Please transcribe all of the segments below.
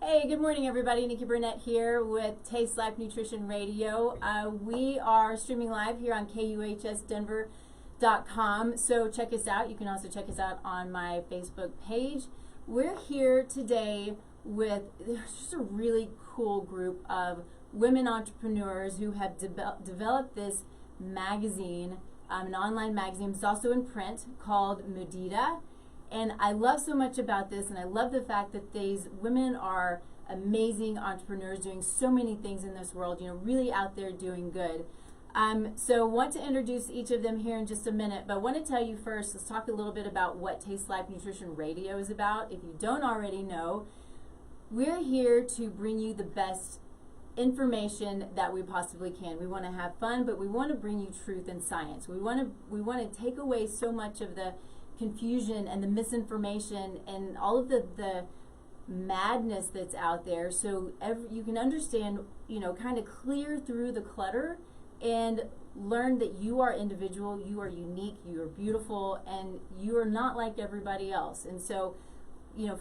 Hey, good morning, everybody. Nikki here with Taste Life Nutrition Radio. We are streaming live here on KUHSdenver.com, so check us out. You can also check us out on my Facebook page. We're here today with just a really cool group of women entrepreneurs who have developed this magazine, an online magazine. It's also in print, called Mudita. And I love so much about this, and I love the fact that these women are amazing entrepreneurs doing so many things in this world, really out there doing good. So want to introduce each of them here in just a minute, but want to tell you first, let's talk a little bit about what Taste Life Nutrition Radio is about. If you don't already know, we're here to bring you the best information that we possibly can. We want to have fun, but we want to bring you truth and science. We want to take away so much of the confusion and the misinformation and all of the madness that's out there, so you can understand, kind of clear through the clutter and learn that you are individual, you are unique, you are beautiful, and you are not like everybody else. And so,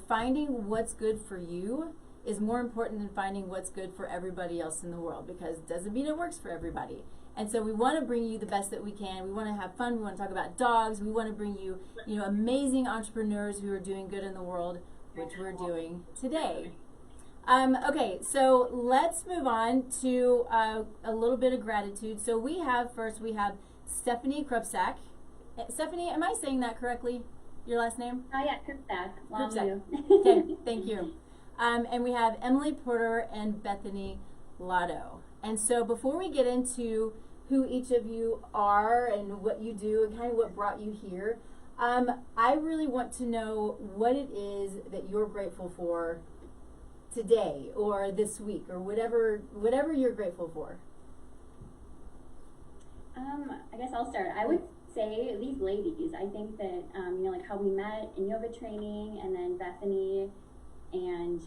finding what's good for you is more important than finding what's good for everybody else in the world, because it doesn't mean it works for everybody. And so we want to bring you the best that we can. We want to have fun. We want to talk about dogs. We want to bring you, amazing entrepreneurs who are doing good in the world, which we're doing today. Okay, so let's move on to a little bit of gratitude. So we have Stephanie Krubsack. Stephanie, am I saying that correctly? Your last name? Oh yeah, Krubsack. Krubsack. Okay, thank you. And we have Emily Porter and Bethany, Lato. And so before we get into who each of you are and what you do and kind of what brought you here, I really want to know what it is that you're grateful for today or this week or whatever you're grateful for. I guess I'll start. I would say these ladies. I think that like how we met in yoga training, and then Bethany and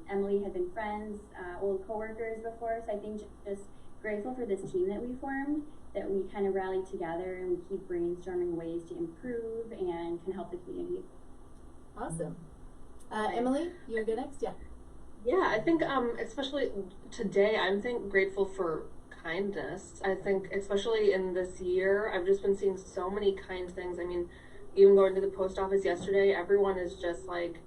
Emily had been friends, old coworkers before. So I think just grateful for this team that we formed, that we kind of rallied together and we keep brainstorming ways to improve and can help the community. Awesome. Emily, you're good next? Yeah. Yeah, I think especially today, I'm grateful for kindness. I think especially in this year, I've just been seeing so many kind things. I mean, even going to the post office yesterday, everyone is just like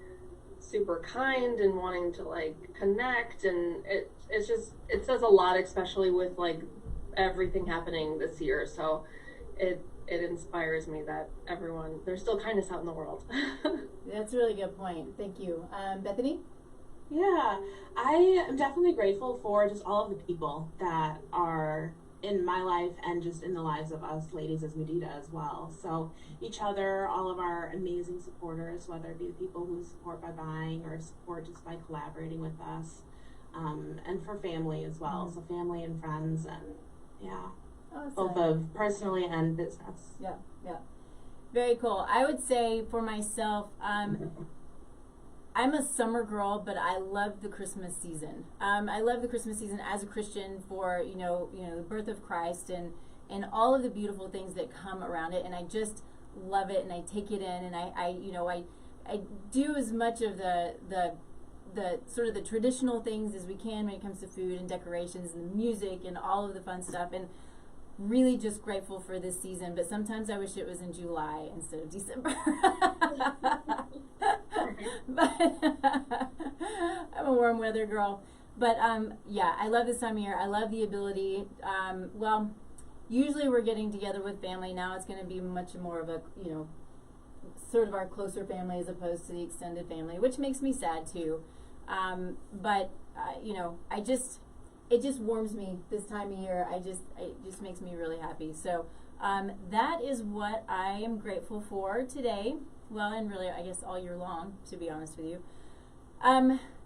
super kind and wanting to like connect, and it says a lot, especially with like everything happening this year. So it inspires me that there's still kindness out in the world. That's a really good point. Thank you. Bethany? Yeah, I am definitely grateful for just all of the people that are in my life and just in the lives of us ladies as Mudita as well. So each other, all of our amazing supporters, whether it be the people who support by buying or support just by collaborating with us, and for family as well. So family and friends, and both of personally and business. Yeah. Very cool. I would say for myself, I'm a summer girl, but I love the Christmas season. I love the Christmas season as a Christian for, the birth of Christ and all of the beautiful things that come around it. And I just love it, and I take it in, and I do as much of the sort of the traditional things as we can when it comes to food and decorations and the music and all of the fun stuff. And really just grateful for this season, but sometimes I wish it was in July instead of December. But I'm a warm weather girl. But I love this time of year. I love the ability. Usually we're getting together with family. Now it's going to be much more of a, sort of our closer family as opposed to the extended family, which makes me sad too. It just warms me this time of year. It just makes me really happy. So that is what I am grateful for today. Well, and really, I guess all year long, to be honest with you.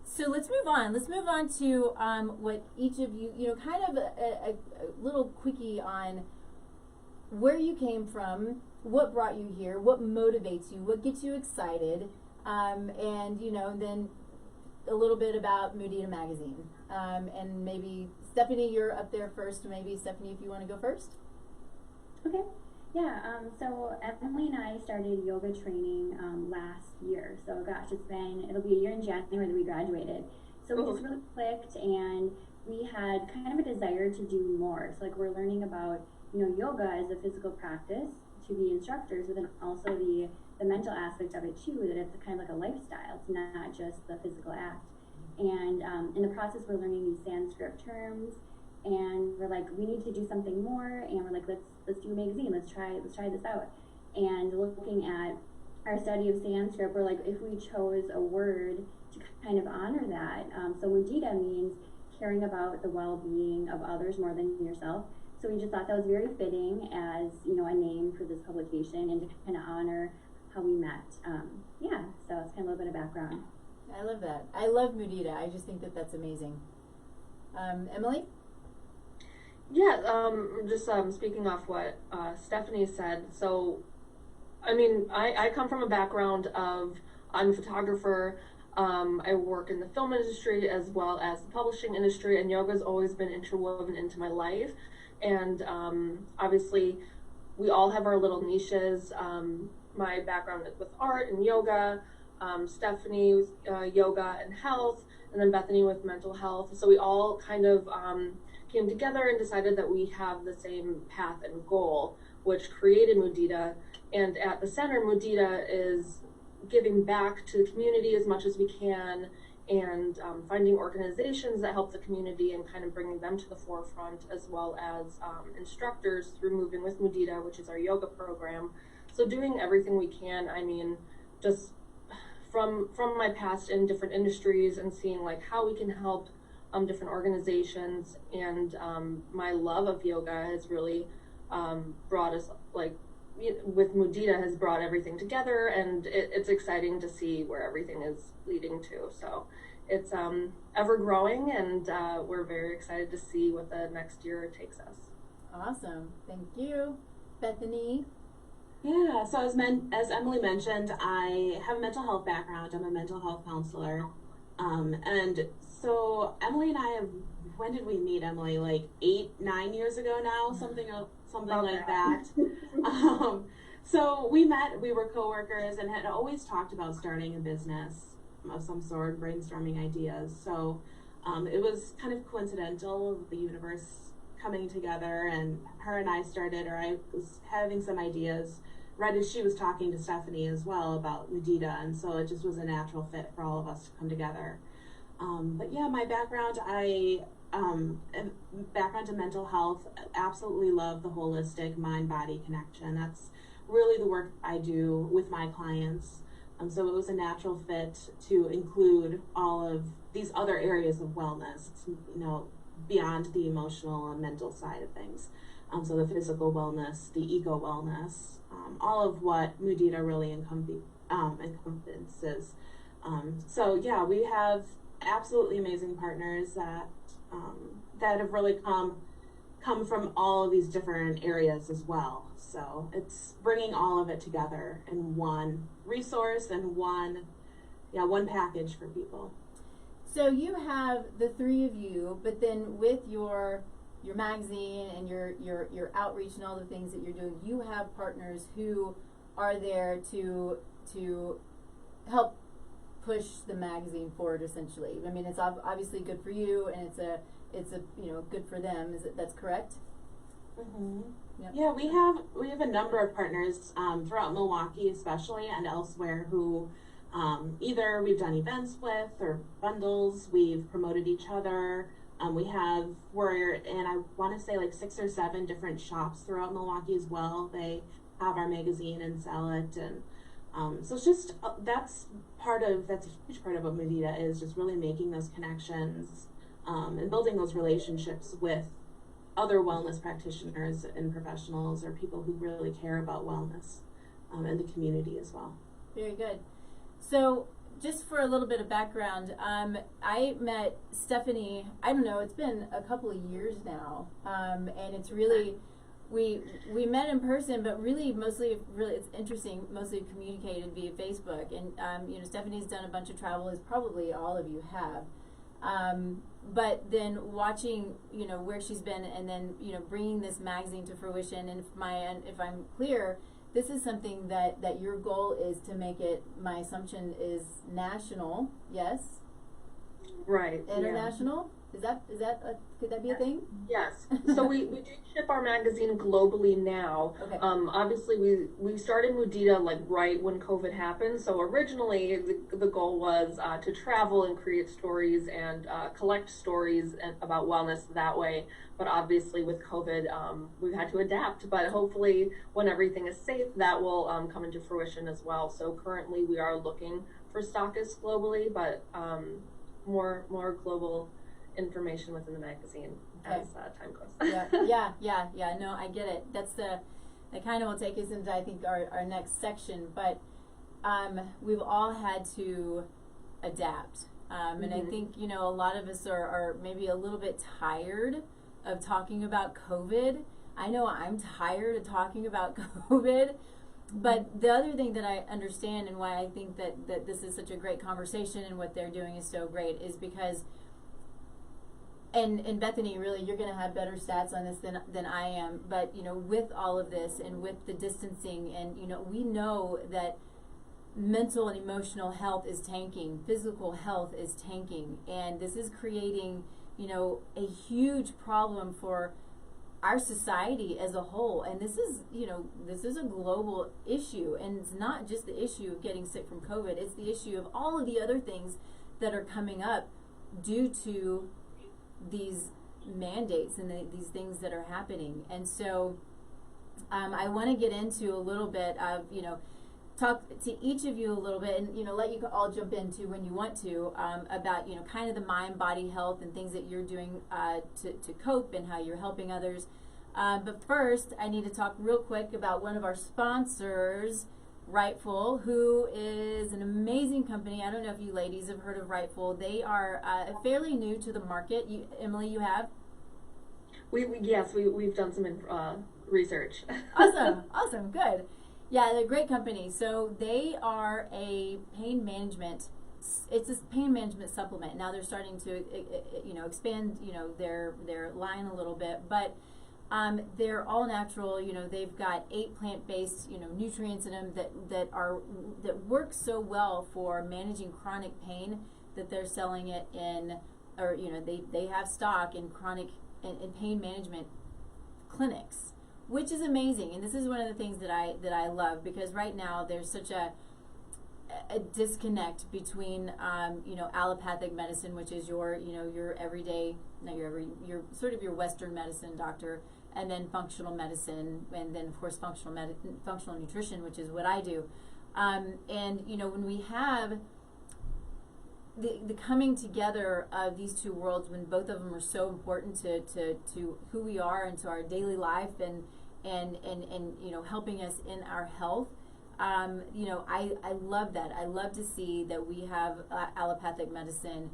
So let's move on. Let's move on to what each of you, kind of a little quickie on where you came from, what brought you here, what motivates you, what gets you excited, and then a little bit about Mudita Magazine. And maybe, Stephanie, you're up there first. Maybe, Stephanie, if you want to go first. Okay. Yeah, so Emily and I started yoga training last year. So gosh, it'll be a year in January that we graduated. So we just really clicked, and we had kind of a desire to do more. So like we're learning about, yoga as a physical practice to be instructors, but then also the mental aspect of it too, that it's kind of like a lifestyle. It's not just the physical act. And in the process, we're learning these Sanskrit terms, and we're like, we need to do something more. And we're like, let's do a magazine. Let's try this out. And looking at our study of Sanskrit, we're like, if we chose a word to kind of honor that, so Mudita means caring about the well-being of others more than yourself. So we just thought that was very fitting as, a name for this publication, and to kind of honor how we met. So it's kind of a little bit of background. I love that. I love Mudita. I just think that that's amazing. Emily? Yeah, just speaking off what Stephanie said. So, I mean, I come from a background of, I'm a photographer. I work in the film industry as well as the publishing industry, and yoga's always been interwoven into my life. And obviously, we all have our little niches. My background is with art and yoga, Stephanie with yoga and health, and then Bethany with mental health. So we all kind of came together and decided that we have the same path and goal, which created Mudita. And at the center, Mudita is giving back to the community as much as we can, and finding organizations that help the community and kind of bringing them to the forefront, as well as instructors through Moving with Mudita, which is our yoga program. So doing everything we can. I mean, just from my past in different industries and seeing like how we can help different organizations, and my love of yoga has really brought us, like, with Mudita, has brought everything together, and it's exciting to see where everything is leading to. So it's ever growing, and we're very excited to see what the next year takes us. Awesome. Thank you. Bethany? Yeah, so as Emily mentioned, I have a mental health background. I'm a mental health counselor. And so Emily and I have, when did we meet, Emily? Like 8-9 years ago now, something like that. So we met, we were coworkers, and had always talked about starting a business of some sort, brainstorming ideas. So it was kind of coincidental, the universe coming together, and her and I started, or I was having some ideas right as she was talking to Stephanie as well about Mudita, and so it just was a natural fit for all of us to come together. But yeah, my background, background in mental health, absolutely love the holistic mind-body connection. That's really the work I do with my clients. So it was a natural fit to include all of these other areas of wellness, beyond the emotional and mental side of things. So the physical wellness, the ego wellness, all of what Mudita really encompasses. So yeah, we have absolutely amazing partners that have really come from all of these different areas as well. So it's bringing all of it together in one resource and one package for people. So you have the three of you, but then with your magazine and your outreach and all the things that you're doing, you have partners who are there to help push the magazine forward, essentially. I mean, it's obviously good for you, and it's a good for them. That's correct? Mm-hmm. Yep. Yeah, we have a number of partners throughout Milwaukee, especially, and elsewhere, who either we've done events with or bundles. We've promoted each other. We're in, I want to say, like 6 or 7 different shops throughout Milwaukee as well. They have our magazine and sell it, and so it's just that's a huge part of what Mudita is, just really making those connections and building those relationships with other wellness practitioners and professionals, or people who really care about wellness and the community as well. Very good. So just for a little bit of background, I met Stephanie, I don't know, it's been a couple of years now, and it's really, we met in person, but really it's interesting, mostly communicated via Facebook. And Stephanie's done a bunch of travel, as probably all of you have. But then watching, where she's been, and then, bringing this magazine to fruition. And if I'm clear, this is something that your goal is to make it, my assumption is national, yes? Right. International? Is that could that be a thing? Yes. So we do ship our magazine globally now. Okay. Obviously we started Mudita like right when COVID happened. So originally the goal was to travel and create stories and collect stories about wellness that way. But obviously with COVID, we've had to adapt. But hopefully when everything is safe, that will come into fruition as well. So currently we are looking for stockists globally, but more global information within the magazine as time goes. Yeah. No, I get it. That kind of will take us into, I think, our next section. But we've all had to adapt. And I think, a lot of us are maybe a little bit tired of talking about COVID. I know I'm tired of talking about COVID. But the other thing that I understand and why I think that this is such a great conversation and what they're doing is so great is because and Bethany, really, you're going to have better stats on this than I am. But, with all of this and with the distancing and, we know that mental and emotional health is tanking. Physical health is tanking. And this is creating, a huge problem for our society as a whole. And this is a global issue. And it's not just the issue of getting sick from COVID. It's the issue of all of the other things that are coming up due to these mandates and these things that are happening. And so I want to get into a little bit of, talk to each of you a little bit and, let you all jump into when you want to about, kind of the mind, body health and things that you're doing to cope and how you're helping others. But first, I need to talk real quick about one of our sponsors, Rightful, who is an amazing company. I don't know if you ladies have heard of Rightful. They are fairly new to the market. Emily, you have? We've done some research. Awesome, good. Yeah, they're a great company. So they are a pain management. It's a pain management supplement. Now they're starting to expand their line a little bit, but they're all natural. They've got 8 plant-based nutrients in them that work so well for managing chronic pain that they're selling it in, or they have stock in chronic and pain management clinics, which is amazing. And this is one of the things that I love, because right now there's such a disconnect between allopathic medicine, which is your everyday, your sort of your Western medicine doctor, and then functional medicine, and then of course functional nutrition, which is what I do. And when we have the coming together of these two worlds, when both of them are so important to who we are and to our daily life and helping us in our health, I love that. I love to see that we have allopathic medicine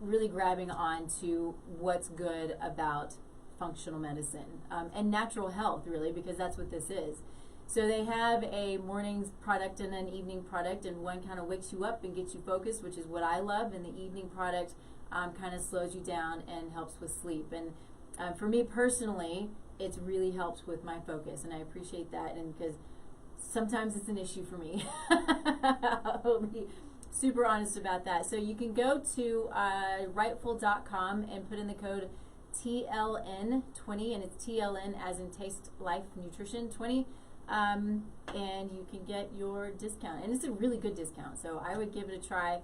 really grabbing on to what's good about functional medicine and natural health, really, because that's what this is. So they have a morning product and an evening product, and one kind of wakes you up and gets you focused, which is what I love, and the evening product kind of slows you down and helps with sleep. And for me personally, it's really helped with my focus, and I appreciate that, and because sometimes it's an issue for me. I'll be super honest about that. So you can go to rightful.com and put in the code TLN20, and it's TLN as in Taste Life Nutrition 20, and you can get your discount, and it's a really good discount. So I would give it a try.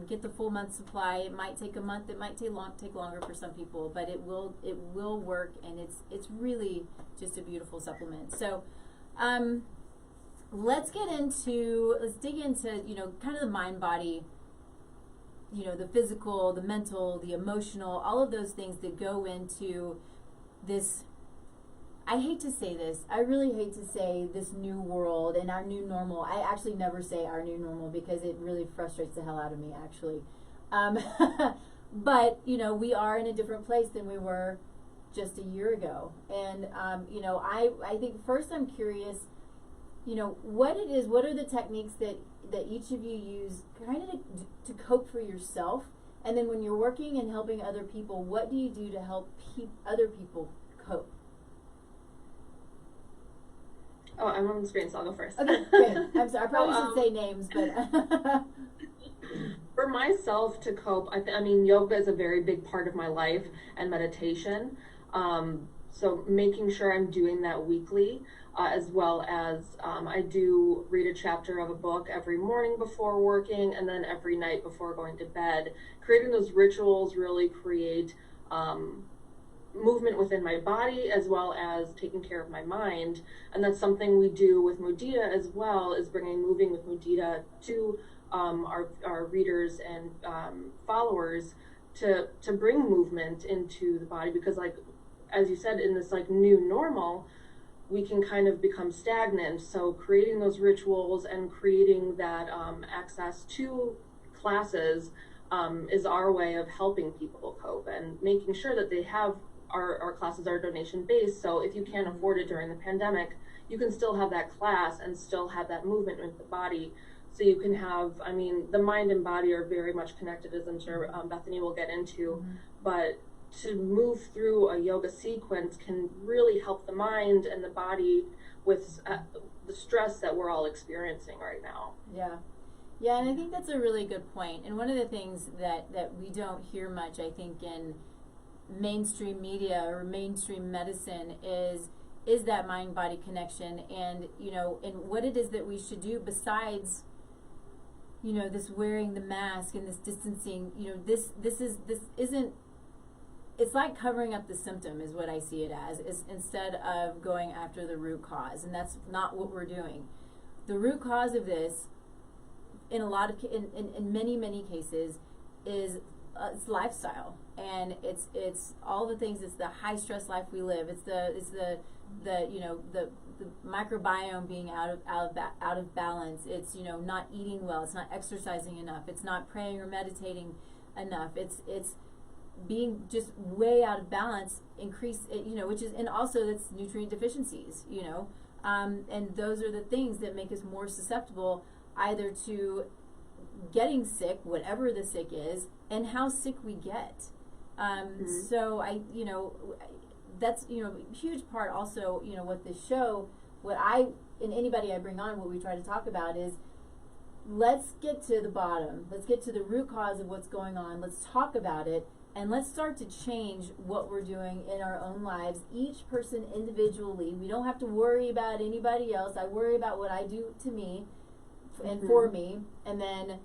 Get the full month supply. It might take a month. It might take longer for some people, but it will work, and it's really just a beautiful supplement. So let's dig into kind of the mind body, the physical, the mental, the emotional, all of those things that go into this. I hate to say this. I really hate to say this new world and our new normal. I actually never say our new normal because it really frustrates the hell out of me, actually. But, we are in a different place than we were just a year ago. And, I think first I'm curious, what it is, what are the techniques that each of you use kind of to cope for yourself? And then when you're working and helping other people, what do you do to help other people cope? Oh, I'm on the screen, so I'll go first. Okay, great. I'm sorry. I probably should say names, but for myself to cope, I mean, yoga is a very big part of my life, and meditation. So making sure I'm doing that weekly, as well as I do read a chapter of a book every morning before working, and then every night before going to bed. Creating those rituals really create movement within my body, as well as taking care of my mind. And that's something we do with Mudita as well, is bringing moving with Mudita to our readers and followers to bring movement into the body, because, like, as you said, in this like new normal, we can kind of become stagnant. So creating those rituals and creating that access to classes is our way of helping people cope, and making sure that they have our classes are donation based. So if you can't afford it during the pandemic, you can still have that class and still have that movement with the body. So you can have, I mean, the mind and body are very much connected, as I'm sure Bethany will get into, but to move through a yoga sequence can really help the mind and the body with the stress that we're all experiencing right now. Yeah, and I think that's a really good point. And one of the things that we don't hear much, I think, in mainstream media or mainstream medicine is that mind-body connection, and, you know, and what it is that we should do besides, you know, this wearing the mask and this distancing. You know, this isn't, it's like covering up the symptom is what I see it as, is instead of going after the root cause, and that's not what we're doing. The root cause of this, in a lot of in many cases, is it's lifestyle, and it's all the things. It's the high stress life we live. It's the you know, the microbiome being out of balance. It's, you know, not eating well. It's not exercising enough. It's not praying or meditating enough. It's being just way out of balance. You know, which is, and also that's nutrient deficiencies. You know, and those are the things that make us more susceptible either to getting sick, whatever the sick is, and how sick we get. So you know, that's, you know, a huge part also, you know, what this show, and anybody I bring on, what we try to talk about is, let's get to the bottom. Let's get to the root cause of what's going on. Let's talk about it, and let's start to change what we're doing in our own lives, each person individually. We don't have to worry about anybody else. I worry about what I do to me and for me, and then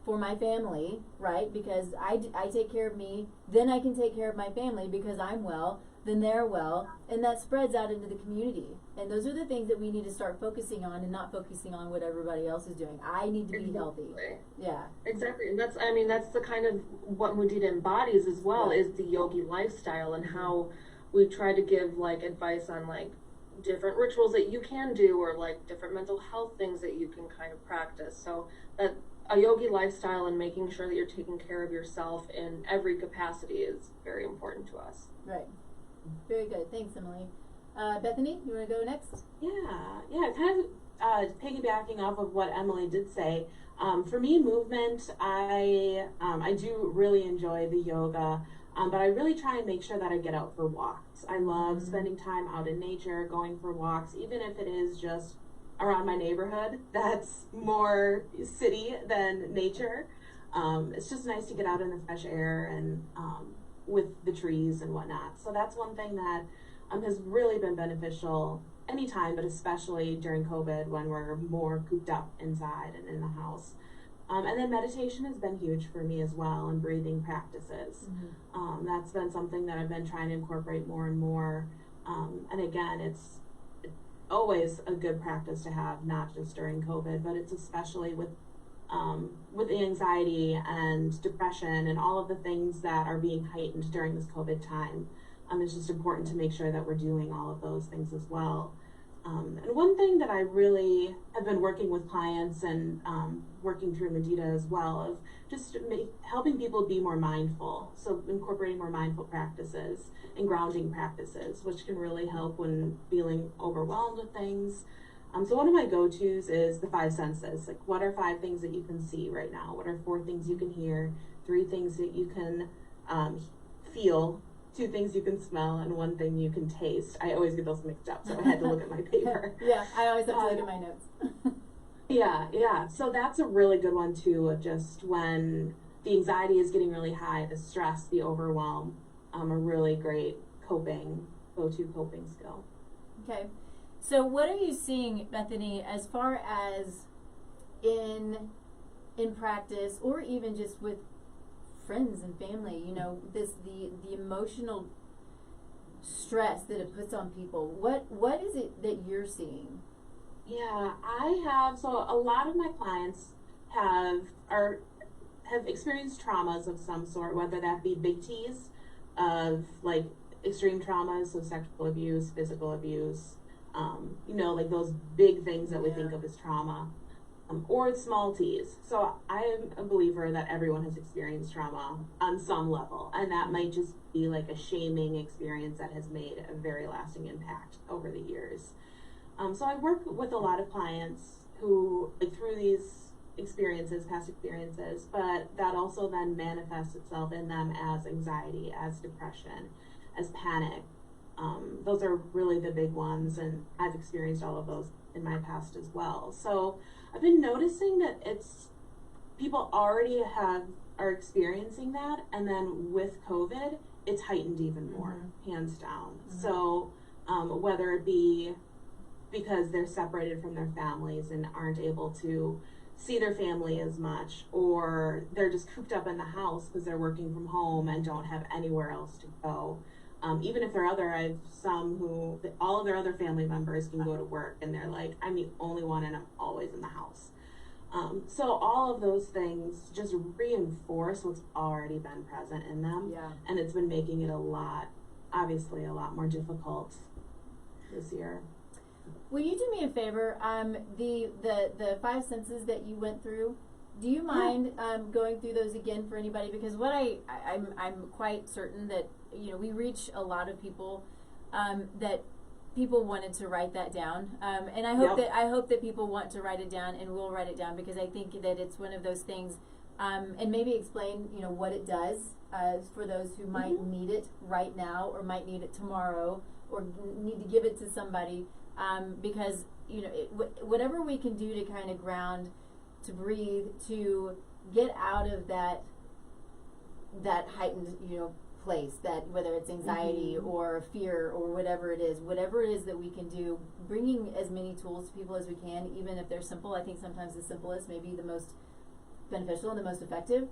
for my family, right? Because I take care of me, then I can take care of my family because I'm well, then they're well, and that spreads out into the community. And those are the things that we need to start focusing on, and not focusing on what everybody else is doing. I need to be healthy. Yeah. Exactly. And that's, I mean, that's the kind of what Mudita embodies as well, is the yogi lifestyle, and how we try to give like advice on like different rituals that you can do, or like different mental health things that you can kind of practice. So that a yogi lifestyle and making sure that you're taking care of yourself in every capacity is very important to us. Right. Very good. Thanks, Emily. Bethany, you want to go next? Yeah. Kind of piggybacking off of what Emily did say. For me, movement, I do really enjoy the yoga, but I really try and make sure that I get out for walks. I love spending time out in nature, going for walks, even if it is just around my neighborhood. That's more city than nature. It's just nice to get out in the fresh air and with the trees and whatnot. So that's one thing that has really been beneficial anytime, but especially during COVID when we're more cooped up inside and in the house. And then meditation has been huge for me as well, and breathing practices. That's been something that I've been trying to incorporate more and more. And again, it's always a good practice to have, not just during COVID, but it's especially with the anxiety and depression and all of the things that are being heightened during this COVID time. It's just important to make sure that we're doing all of those things as well. And one thing that I really have been working with clients and working through Mudita as well, of just helping people be more mindful. So incorporating more mindful practices and grounding practices, which can really help when feeling overwhelmed with things. So one of my go-tos is the 5 senses. Like, what are 5 things that you can see right now? What are 4 things you can hear? 3 things that you can feel? 2 things you can smell, and 1 thing you can taste. I always get those mixed up, so I had to look at my paper. Yeah, I always have to look at my notes. Yeah. So that's a really good one too, of just when the anxiety is getting really high, the stress, the overwhelm, a really great go-to coping skill. Okay. So what are you seeing, Bethany, as far as in practice, or even just with friends and family, you know, the emotional stress that it puts on people? What is it that you're seeing? Yeah, so a lot of my clients have experienced traumas of some sort, whether that be big T's of like extreme traumas, so sexual abuse, physical abuse, you know, like those big things that we think of as trauma, or small T's. So I am a believer that everyone has experienced trauma on some level, and that might just be like a shaming experience that has made a very lasting impact over the years. So I work with a lot of clients who, like, through these past experiences, but that also then manifests itself in them as anxiety, as depression, as panic. Those are really the big ones, and I've experienced all of those in my past as well. So I've been noticing that people already are experiencing that, and then with COVID, it's heightened even more, hands down. So whether it be because they're separated from their families and aren't able to see their family as much, or they're just cooped up in the house because they're working from home and don't have anywhere else to go. Even if I have some who, all of their other family members can go to work, and they're like, I'm the only one and I'm always in the house. So all of those things just reinforce what's already been present in them. Yeah. And it's been making it obviously a lot more difficult this year. Will you do me a favor? The 5 senses that you went through, do you mind going through those again for anybody? Because what I'm quite certain that, you know, we reach a lot of people that people wanted to write that down, and I hope that people want to write it down and will write it down, because I think that it's one of those things, and maybe explain, you know, what it does for those who might need it right now, or might need it tomorrow, or need to give it to somebody. Because, you know, whatever we can do to kind of ground, to breathe, to get out of that heightened, you know, place, that whether it's anxiety or fear or whatever it is that we can do, bringing as many tools to people as we can, even if they're simple. I think sometimes the simplest may be the most beneficial and the most effective.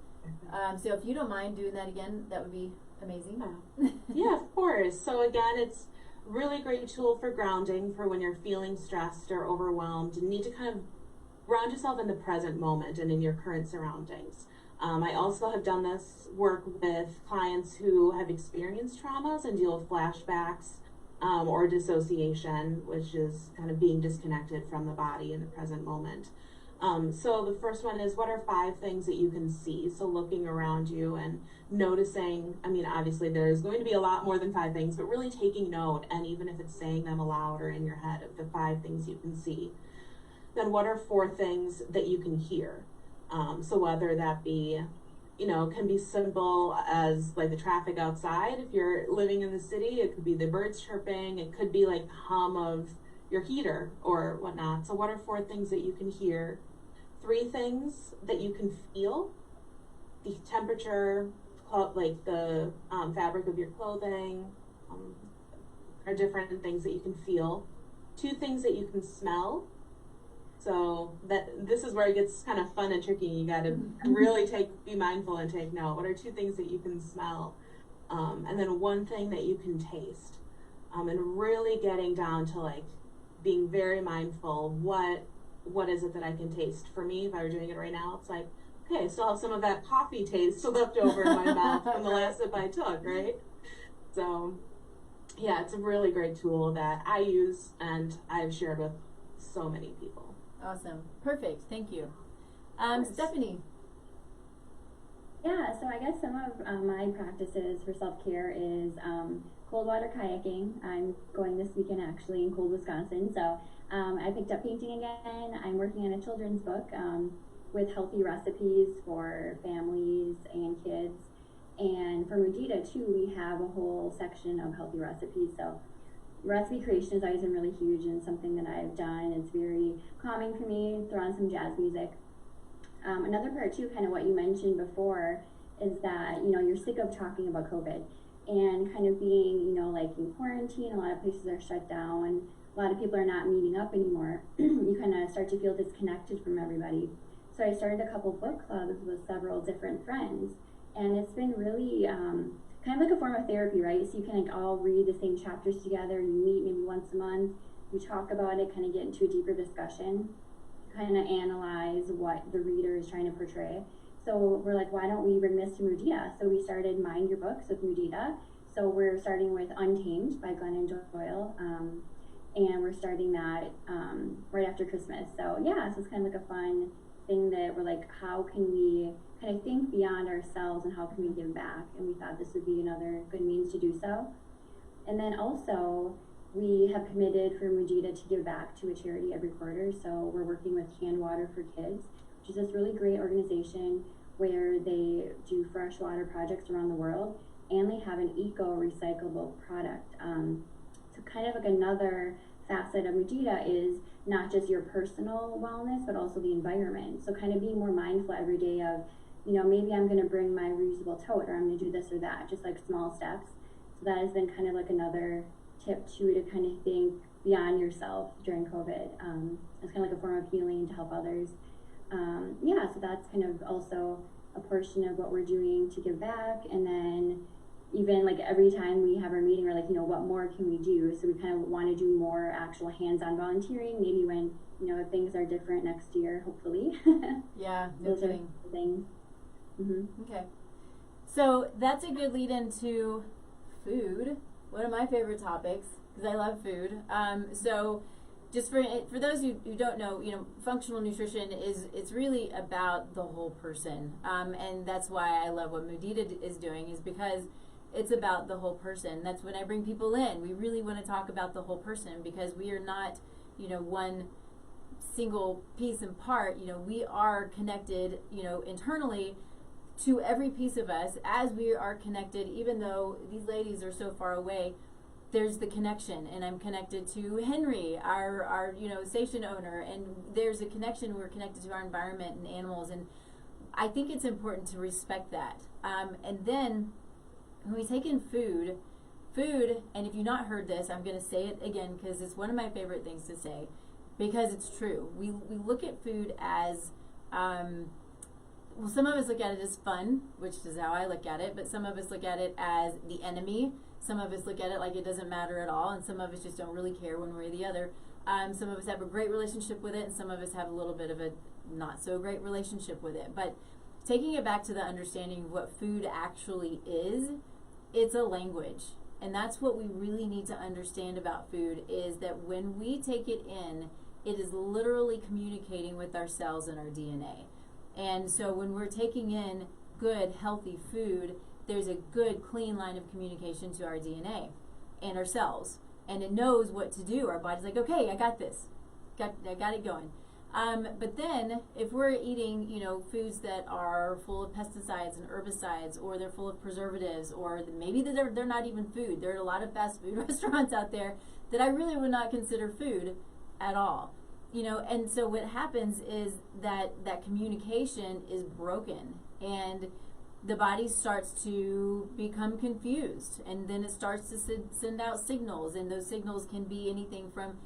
So if you don't mind doing that again, that would be amazing. Yeah, of course. So again, it's really great tool for grounding, for when you're feeling stressed or overwhelmed and need to kind of ground yourself in the present moment and in your current surroundings. I also have done this work with clients who have experienced traumas and deal with flashbacks or dissociation, which is kind of being disconnected from the body in the present moment. So the first one is, what are 5 things that you can see? So looking around you and noticing, I mean, obviously there's going to be a lot more than 5 things, but really taking note, and even if it's saying them aloud or in your head, of the 5 things you can see. Then what are 4 things that you can hear? So whether that be, you know, can be simple as like the traffic outside. If you're living in the city, it could be the birds chirping. It could be like the hum of your heater or whatnot. So what are 4 things that you can hear? 3 things that you can feel: the temperature, like the fabric of your clothing, are different things that you can feel. 2 things that you can smell. So this is where it gets kind of fun and tricky. You got to really be mindful and take note. What are 2 things that you can smell? And then 1 thing that you can taste. And really getting down to like being very mindful. What is it that I can taste? For me, if I were doing it right now, it's like, okay, I still have some of that coffee taste left over in my mouth from the last sip I took, right? So yeah, it's a really great tool that I use and I've shared with so many people. Awesome. Perfect. Thank you. Stephanie. Yeah, so I guess some of my practices for self-care is cold water kayaking. I'm going this weekend actually in cold Wisconsin. So I picked up painting again. I'm working on a children's book with healthy recipes for families and kids. And for Mudita too, we have a whole section of healthy recipes. So recipe creation has always been really huge and something that I've done. It's very calming for me. Throw on some jazz music. Another part too, kind of what you mentioned before, is that, you're sick of talking about COVID and kind of being, like in quarantine. A lot of places are shut down. A lot of people are not meeting up anymore. You kind of start to feel disconnected from everybody. So I started a couple book clubs with several different friends, and it's been really kind of like a form of therapy, right? So you can like all read the same chapters together. You meet maybe once a month. You talk about it, kind of get into a deeper discussion, kind of analyze what the reader is trying to portray. So we're like, why don't we bring this to Mudita? So we started Mind Your Books with Mudita. So we're starting with Untamed by Glennon Doyle, and we're starting that right after Christmas. So yeah, so it's kind of like a fun thing that we're like, how can we kind of think beyond ourselves and how can we give back? And we thought this would be another good means to do so. And then also, we have committed for Mudita to give back to a charity every quarter. So we're working with Canned Water for Kids, which is this really great organization where they do freshwater projects around the world, and they have an eco-recyclable product. So kind of like another facet of Mudita is not just your personal wellness, but also the environment. So kind of being more mindful every day of, maybe I'm going to bring my reusable tote, or I'm going to do this or that, just like small steps. So that has been kind of like another tip too, to kind of think beyond yourself during COVID. It's kind of like a form of healing to help others. So that's kind of also a portion of what we're doing to give back. And then even like every time we have our meeting, we're like, what more can we do? So we kind of want to do more actual hands-on volunteering, maybe when, if things are different next year, hopefully. Yeah, those are things. Mm-hmm. Okay. So that's a good lead into food, one of my favorite topics, because I love food. So just for those who don't know, functional nutrition it's really about the whole person. And that's why I love what Mudita is doing, is because it's about the whole person. That's when I bring people in. We really want to talk about the whole person, because we are not, one single piece and part. We are connected, internally to every piece of us, as we are connected, even though these ladies are so far away. There's the connection, and I'm connected to Henry, our station owner, and there's a connection. We're connected to our environment and animals, and I think it's important to respect that. And then when we take in food, and if you've not heard this, I'm going to say it again because it's one of my favorite things to say, because it's true. We look at food as some of us look at it as fun, which is how I look at it, but some of us look at it as the enemy. Some of us look at it like it doesn't matter at all, and some of us just don't really care one way or the other. Some of us have a great relationship with it, and some of us have a little bit of a not so great relationship with it. But taking it back to the understanding of what food actually is, it's a language. And that's what we really need to understand about food, is that when we take it in, it is literally communicating with our cells and our DNA. And so when we're taking in good, healthy food, there's a good, clean line of communication to our DNA and our cells. And it knows what to do. Our body's like, okay, I got this. I got it going. But then if we're eating, foods that are full of pesticides and herbicides, or they're full of preservatives, or maybe they're not even food. There are a lot of fast food restaurants out there that I really would not consider food at all. And so what happens is that communication is broken, and the body starts to become confused, and then it starts to send out signals, and those signals can be anything from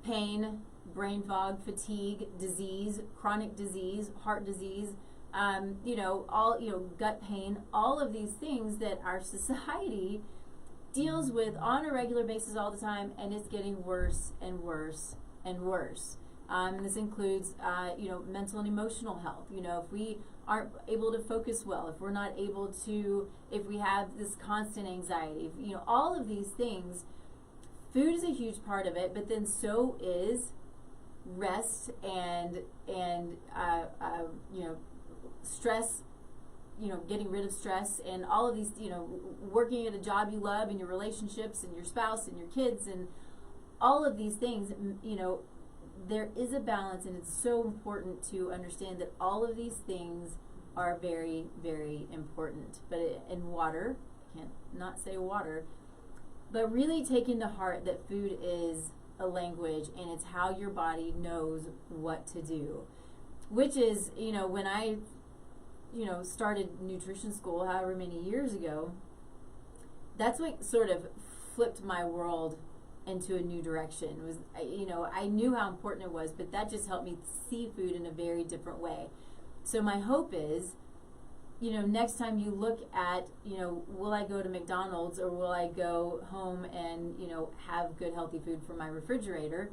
pain, brain fog, fatigue, disease, chronic disease, heart disease, gut pain, all of these things that our society deals with on a regular basis all the time, and it's getting worse and worse and worse. And this includes, mental and emotional health. If we aren't able to focus well, if we're not able to, if we have this constant anxiety, all of these things, food is a huge part of it, but then so is rest and stress, getting rid of stress, and all of these, working at a job you love, and your relationships and your spouse and your kids and all of these things, there is a balance, and it's so important to understand that all of these things are very, very important. But in water, I can't not say water, but really taking to heart that food is a language, and it's how your body knows what to do. which is, you know, when I, you know, started nutrition school however many years ago, that's what sort of flipped my world into a new direction. Was, you know, I knew how important it was, but that just helped me see food in a very different way. So my hope is, you know, next time you look at, you know, will I go to McDonald's or will I go home and, you know, have good healthy food from my refrigerator,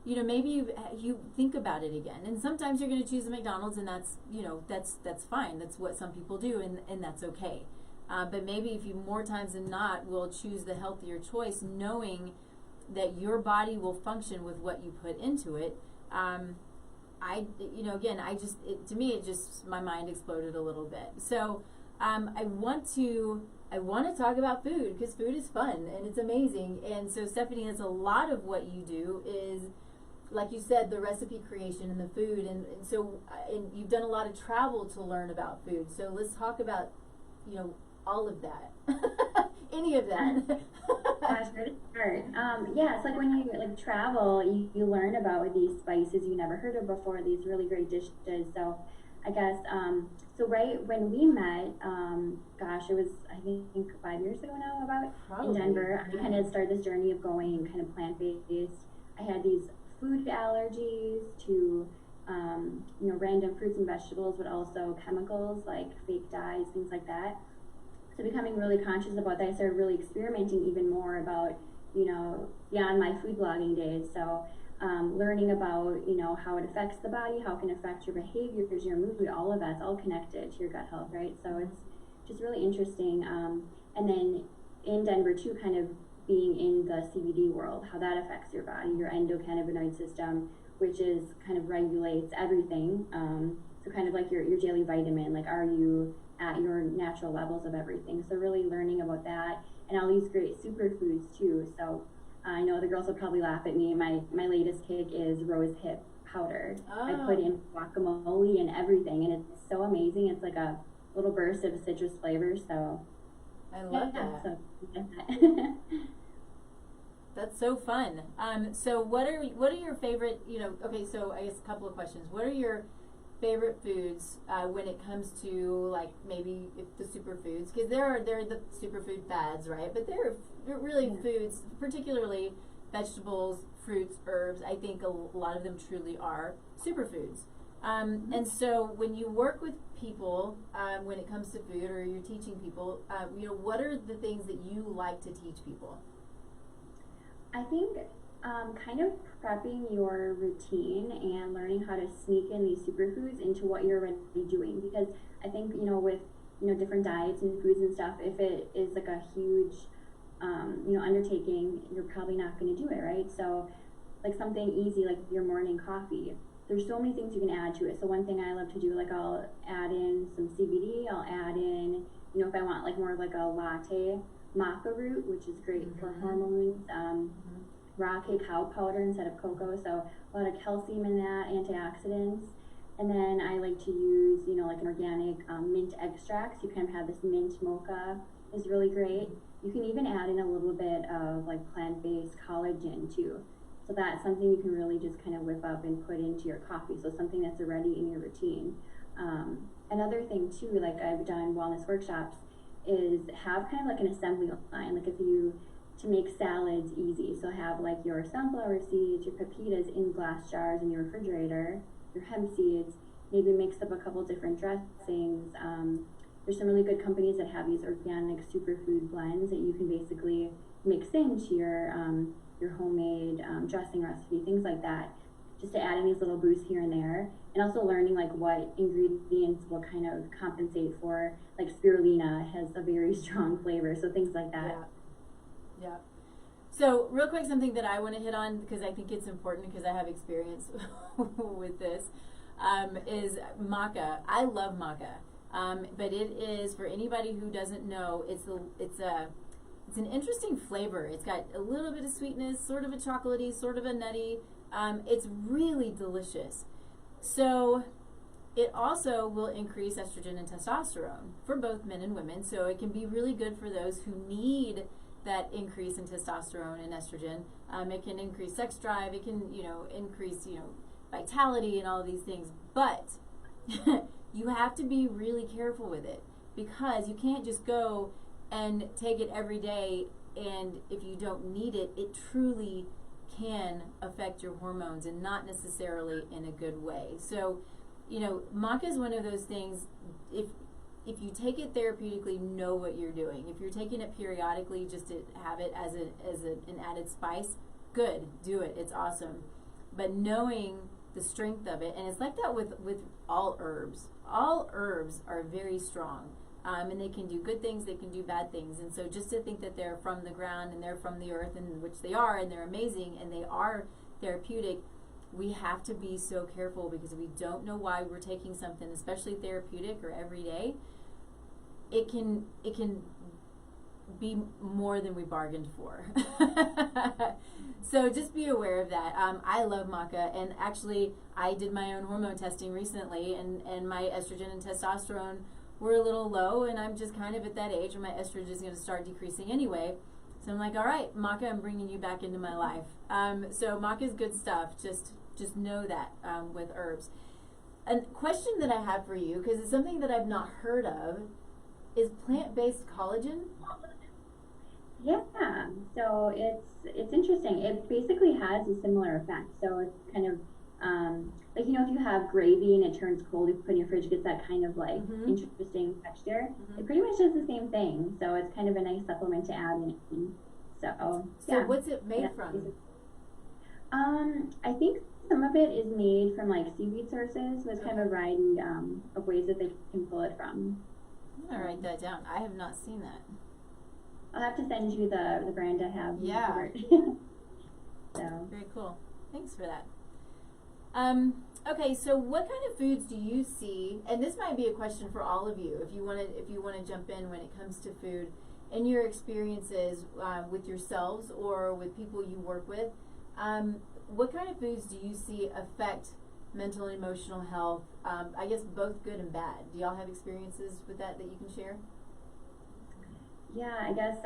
you know, maybe you think about it again. And sometimes you're going to choose the McDonald's, and that's, you know, that's fine. That's what some people do, and that's okay. But maybe if you more times than not will choose the healthier choice, knowing that your body will function with what you put into it. You know, again, to me, it just, my mind exploded a little bit. So I want to talk about food, because food is fun and it's amazing. And so, Stephanie, that's a lot of what you do is, like you said, the recipe creation and the food. And so and you've done a lot of travel to learn about food. So let's talk about, you know, all of that. Any of that. Gosh, where to start? Yeah, it's like when you like travel, you learn about these spices you never heard of before, these really great dishes. So I guess, so right when we met, gosh, it was, I think 5 years ago now, about, Probably, in Denver. yeah. I kind of started this journey of going kind of plant-based. I had these food allergies to, you know, random fruits and vegetables, but also chemicals like fake dyes, things like that. So becoming really conscious about that, I started really experimenting even more about, you know, beyond my food blogging days. So learning about, you know, how it affects the body, how it can affect your behaviors, your mood, all of that's all connected to your gut health, right? So it's just really interesting. And then in Denver too, kind of being in the CBD world, how that affects your body, your endocannabinoid system, which is kind of regulates everything. So kind of like your daily vitamin, like are you at your natural levels of everything? So really learning about that, and all these great superfoods too. So I know the girls will probably laugh at me. My latest kick is rose hip powder. Oh. I put in guacamole and everything, and it's so amazing. It's like a little burst of citrus flavor. So I love yeah, that. So That's so fun. So what are your favorite, you know, okay, so I guess a couple of questions. What are your favorite foods when it comes to, like, maybe if the superfoods, because there are the superfood fads, right? But there are really foods, particularly vegetables, fruits, herbs. I think a lot of them truly are superfoods. And so when you work with people, when it comes to food, or you're teaching people, you know, what are the things that you like to teach people? I think kind of prepping your routine and learning how to sneak in these superfoods into what you're already doing, because I think, you know, with, you know, different diets and foods and stuff, if it is like a huge you know, undertaking, you're probably not going to do it, right? So like something easy like your morning coffee, there's so many things you can add to it. So one thing I love to do, like I'll add in some CBD, I'll add in, you know, if I want like more of like a latte maca root, which is great for hormones, raw cacao powder instead of cocoa, so a lot of calcium in that, antioxidants. And then I like to use, you know, like an organic mint extract. So you kind of have this mint mocha is really great. You can even add in a little bit of like plant-based collagen too. So that's something you can really just kind of whip up and put into your coffee. So something that's already in your routine. Another thing too, like I've done wellness workshops, is have kind of like an assembly line. Like if you, to make salads easy, so have like your sunflower seeds, your pepitas in glass jars in your refrigerator, your hemp seeds, maybe mix up a couple different dressings. There's some really good companies that have these organic superfood blends that you can basically mix into your homemade dressing recipe, things like that, just to add in these little boosts here and there. And also learning like what ingredients will kind of compensate for, like spirulina has a very strong flavor, so things like that. Yeah. So real quick, something that I want to hit on, because I think it's important, because I have experience with this, is maca. I love maca, but it is, for anybody who doesn't know, it's an interesting flavor. It's got a little bit of sweetness, sort of a chocolatey, sort of a nutty. It's really delicious. So it also will increase estrogen and testosterone for both men and women. So it can be really good for those who need that increase in testosterone and estrogen. It can increase sex drive. It can, you know, increase, you know, vitality and all of these things. But you have to be really careful with it, because you can't just go and take it every day, and if you don't need it, it truly can affect your hormones, and not necessarily in a good way. So, maca is one of those things, if you take it therapeutically, know what you're doing. If you're taking it periodically just to have it as an added spice, good, do it. It's awesome. But knowing the strength of it, and it's like that with all herbs. All herbs are very strong, and they can do good things, they can do bad things. And so just to think that they're from the ground and they're from the earth, and which they are, and they're amazing, and they are therapeutic, we have to be so careful, because we don't know why we're taking something, especially therapeutic or everyday. It can be more than we bargained for. So just be aware of that. I love maca, and actually I did my own hormone testing recently, and my estrogen and testosterone were a little low, and I'm just kind of at that age where my estrogen is going to start decreasing anyway. So I'm like, all right, maca, I'm bringing you back into my life. So maca is good stuff. Just know that with herbs. A question that I have for you, because it's something that I've not heard of, is plant-based collagen. Yeah, so it's interesting. It basically has a similar effect. So it's kind of like, if you have gravy and it turns cold, you put in your fridge, it gets that kind of like interesting texture. It pretty much does the same thing. So it's kind of a nice supplement to add in. So yeah. What's it made from? I think some of it is made from like seaweed sources. There's kind of a variety of ways that they can pull it from. I'm gonna write that down. I have not seen that. I'll have to send you the brand I have. Yeah. So very cool. Thanks for that. Okay, so what kind of foods do you see? And this might be a question for all of you, if you want to jump in when it comes to food, in your experiences with yourselves or with people you work with. What kind of foods do you see affect mental and emotional health? I guess both good and bad. Do y'all have experiences with that you can share? Yeah, I guess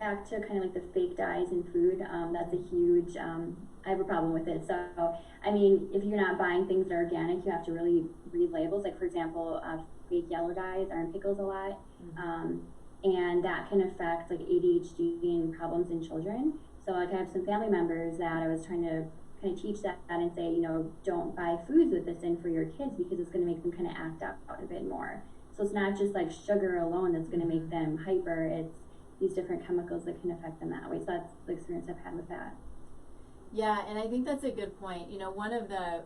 back to kind of like the fake dyes in food, that's a huge, I have a problem with it. So, I mean, if you're not buying things that are organic, you have to really read labels. Like, for example, fake yellow dyes are in pickles a lot, and that can affect like ADHD and problems in children. So, like, I have some family members that I was trying to kind of teach that and say, don't buy foods with this in for your kids, because it's going to make them kind of act out a bit more. So it's not just like sugar alone that's going to make them hyper. It's these different chemicals that can affect them that way. So that's the experience I've had with that. Yeah, and I think that's a good point. One of the,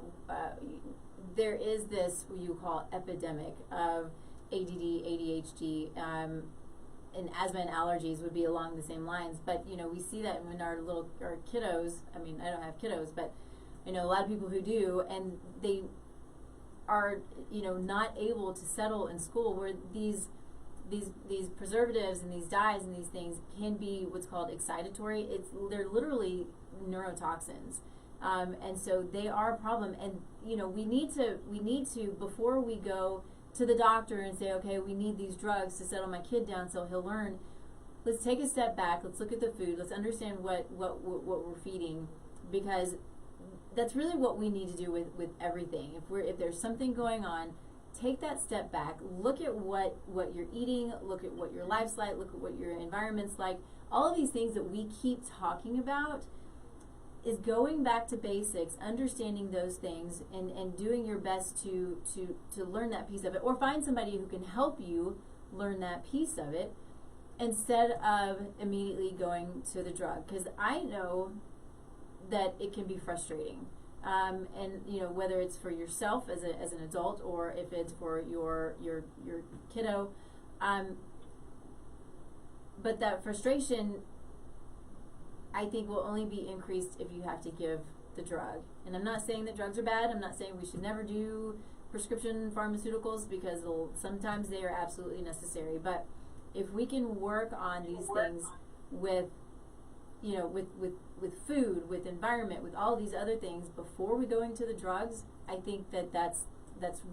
there is this, what you call epidemic of ADD, ADHD, and asthma and allergies would be along the same lines. But, we see that when our kiddos, I mean, I don't have kiddos, but I know a lot of people who do, and they are, not able to settle in school, where these preservatives and these dyes and these things can be what's called excitatory. They're literally neurotoxins, and so they are a problem. And we need to before we go to the doctor and say, okay, we need these drugs to settle my kid down so he'll learn. Let's take a step back. Let's look at the food. Let's understand what we're feeding, because that's really what we need to do with everything. If there's something going on, take that step back, look at what you're eating, look at what your life's like, look at what your environment's like. All of these things that we keep talking about is going back to basics, understanding those things, and doing your best to learn that piece of it, or find somebody who can help you learn that piece of it, instead of immediately going to the drug. Because I know that it can be frustrating, and whether it's for yourself as an adult, or if it's for your kiddo, but that frustration, I think, will only be increased if you have to give the drug. And I'm not saying that drugs are bad. I'm not saying we should never do prescription pharmaceuticals, because sometimes they are absolutely necessary. But if we can work on these things with food, with environment, with all these other things before we go into the drugs, I think that's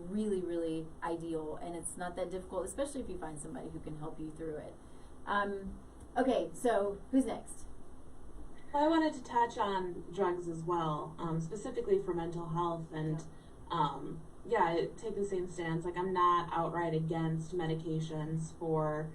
really, really ideal, and it's not that difficult, especially if you find somebody who can help you through it. Okay, so who's next? Well, I wanted to touch on drugs as well, specifically for mental health, and take the same stance. Like, I'm not outright against medications for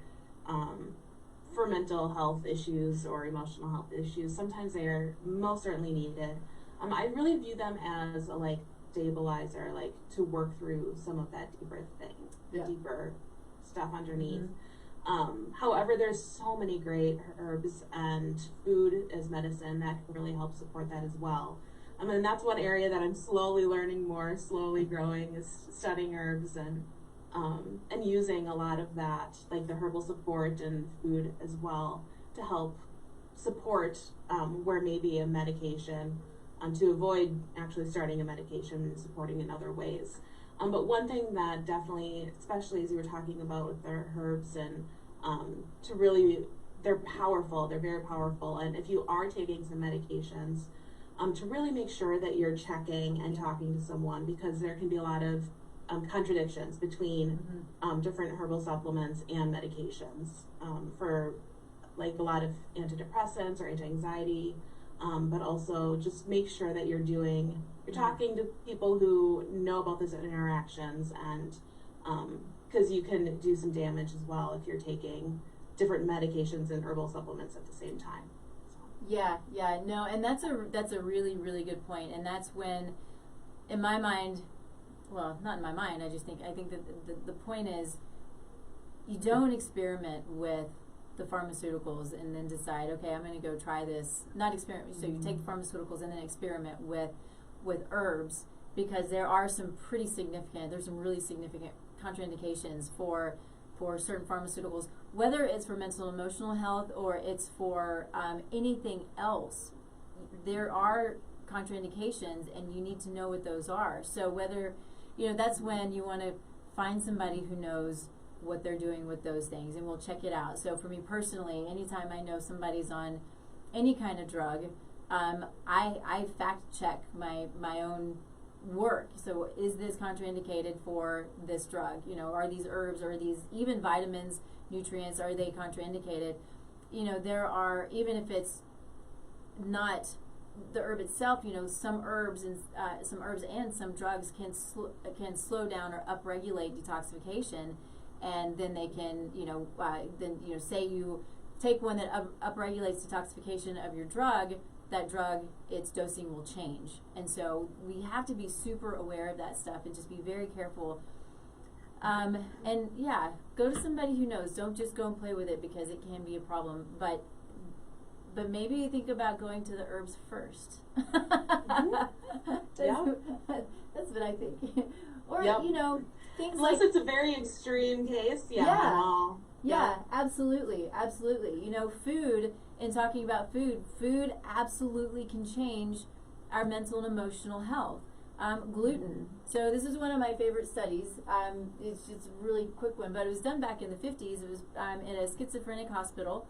mental health issues or emotional health issues. Sometimes they are most certainly needed. I really view them as a like stabilizer, like to work through some of that deeper thing, the deeper stuff underneath. However, there's so many great herbs and food as medicine that can really help support that as well. And that's one area that I'm slowly learning more, slowly growing, is studying herbs and using a lot of that, like the herbal support and food as well, to help support where maybe a medication, to avoid actually starting a medication and supporting in other ways. But one thing that definitely, especially as you were talking about with the herbs, and to really, they're powerful, they're very powerful. And if you are taking some medications, to really make sure that you're checking and talking to someone, because there can be a lot of contradictions between different herbal supplements and medications for like a lot of antidepressants or anti-anxiety, but also just make sure that you're talking to people who know about these interactions, and because you can do some damage as well if you're taking different medications and herbal supplements at the same time. No, and that's a really, really good point. And that's when, in my mind, well, not in my mind, I think that the point is, you don't experiment with the pharmaceuticals and then decide, okay, I'm going to go try this. Not experiment. So you take the pharmaceuticals and then experiment with herbs, because there's some really significant contraindications for certain pharmaceuticals, whether it's for mental and emotional health or it's for anything else. There are contraindications, and you need to know what those are. So whether, that's when you want to find somebody who knows what they're doing with those things, and we'll check it out. So for me personally, anytime I know somebody's on any kind of drug, I fact check my own work. So is this contraindicated for this drug? Are these herbs, or these even vitamins, nutrients, are they contraindicated? There are, even if it's not the herb itself, some herbs and some drugs can slow down or upregulate detoxification, and then they can, say you take one that upregulates detoxification of your drug, that drug, its dosing will change. And so we have to be super aware of that stuff and just be very careful. Go to somebody who knows. Don't just go and play with it, because it can be a problem. But maybe think about going to the herbs first. That's what I think. Or, things unless like, it's a very extreme case. Absolutely. Food, and talking about food absolutely can change our mental and emotional health. Gluten. So this is one of my favorite studies. It's just a really quick one, but it was done back in the 50s. It was in a schizophrenic hospital,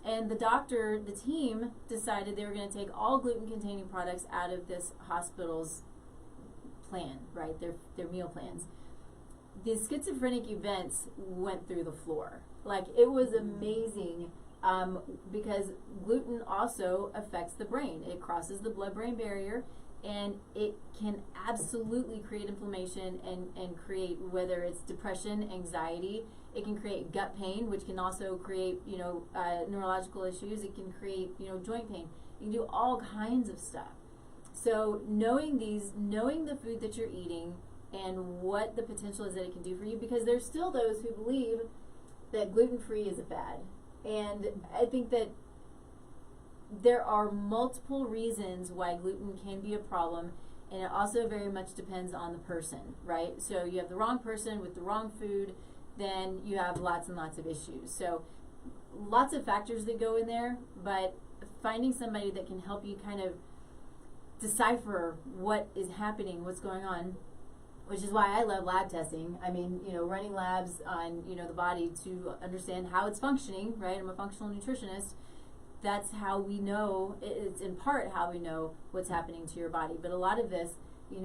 and the team decided they were going to take all gluten-containing products out of this hospital's plan, right? Their meal plans. The schizophrenic events went through the floor. Like, it was amazing, because gluten also affects the brain. It crosses the blood-brain barrier, and it can absolutely create inflammation and create, whether it's depression, anxiety. It can create gut pain, which can also create, neurological issues. It can create, joint pain. You can do all kinds of stuff. So knowing the food that you're eating and what the potential is that it can do for you, because there's still those who believe that gluten-free is a fad. And I think that there are multiple reasons why gluten can be a problem, and it also very much depends on the person, right? So you have the wrong person with the wrong food, then you have lots and lots of issues. So lots of factors that go in there, but finding somebody that can help you kind of decipher what is happening, what's going on, which is why I love lab testing. I mean, running labs on, the body to understand how it's functioning, right? I'm a functional nutritionist. That's how we know, it's in part how we know what's happening to your body. But a lot of this, we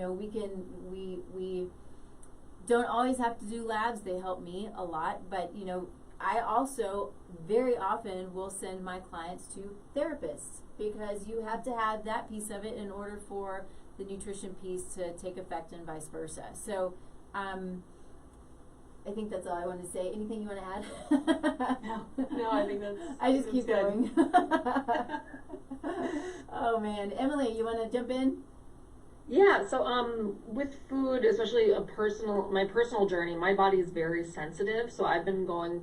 don't always have to do labs. They help me a lot. But, I also very often will send my clients to therapists, because you have to have that piece of it in order for the nutrition piece to take effect and vice versa. So I think that's all I want to say. Anything you want to add? No, I think that's. I just keep good. going. Oh man, Emily, you want to jump in? Yeah, so with food, especially my personal journey, my body is very sensitive. So I've been going